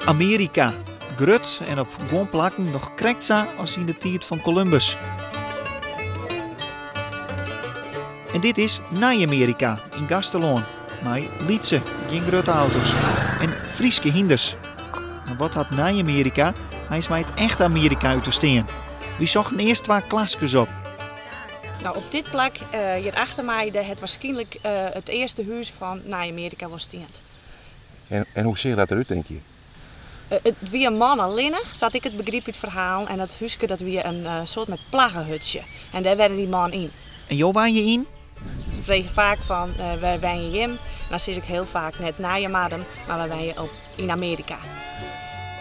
Amerika. Grut en op gewoon plakken nog krekza als in de tijd van Columbus. En dit is Nij-Amerika in Gasteloon. Maar Lietse, geen grote auto's. En Frieske hinders. En wat had Nij-Amerika? Hij is mij het echte Amerika uit te steen. We zochten eerst 2 klasjes op. Nou, op dit plak, hier achter mij, het waarschijnlijk het eerste huis van Nij-Amerika was steend. En hoe ziet dat eruit, denk je? Het wie een man alleenig, zat ik het begrip het verhaal. En het huisje dat wie een soort met plaggenhutje. En daar werden die man in. En jou waar je in? Ze vregen vaak van, waar ben je in? En dan zie ik heel vaak net na je madem, maar waar ben je in Amerika?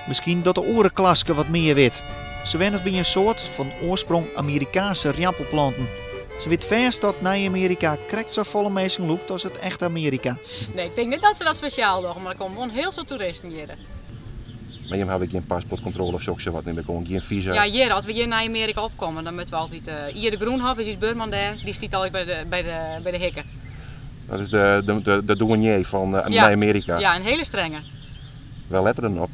Misschien dat de orenklaske wat meer weet. Ze wennen bij een soort van oorsprong Amerikaanse riappelplanten. Ze weet vers dat Nij-Amerika correct zo volle mensen loopt als het echte Amerika. Nee, ik denk niet dat ze dat speciaal doen, maar er komen gewoon heel veel toeristen hier. Maar je hebt geen paspoortcontrole of zo, wat neem ik gewoon geen visa. Ja, hier, als we hier naar Amerika opkomen, dan moeten we altijd... hier de Groenhof is buurman daar, die staat altijd bij de hekken. Dat is de douanier van Nij-Amerika. Ja, een hele strenge. Wel letteren op.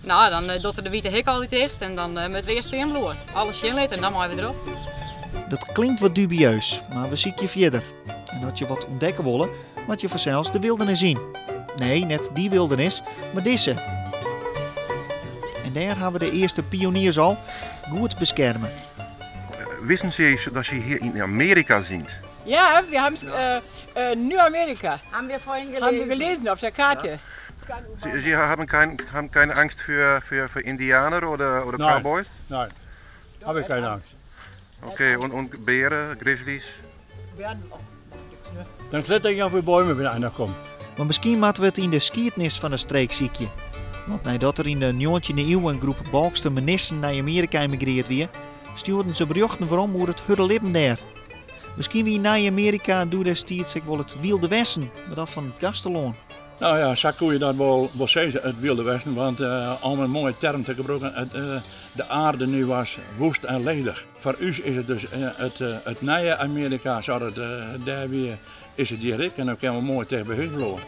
Nou, dan doet er de witte hek altijd dicht en dan moeten we eerst steenbloeien. Alles inlet en dan maar weer erop. Dat klinkt wat dubieus, maar we zien je verder. En als je wat ontdekken willen, moet je vanzelfs de wildernis zien. Nee, net die wildernis, maar deze. En daar hebben we de eerste pioniers al goed beschermen. Wisten ze dat je hier in Amerika zingt? Ja, wir haben New Amerika. Haben wir vorhin Haben wir gelesen auf der Karte. Ja. Sie haben keine Angst für Indianer oder Cowboys? Nein, habe ich keine Angst. Okay, und Bären, Grizzlies? Dan kletter ik op de bomen wenn einer komt. Maar misschien moeten we het in de geschiedenis van de streek ziekje. Want nadat er in de 19e eeuw een groep Balkster menissen naar Amerika emigreerd weer, stuurden ze berichten waarom hoe het hudde leven daar. Misschien wie naar Amerika doet destijds ik wel het Wilde Westen, maar dat van Gasteloon. Nou ja, zo kun je dat wel zeggen, het Wilde Westen, want om een mooie term te gebruiken, de aarde nu was woest en ledig. Voor u is het dus het nieuwe Amerika, daar weer is het direct en dan kunnen we mooi tegen huis blowen.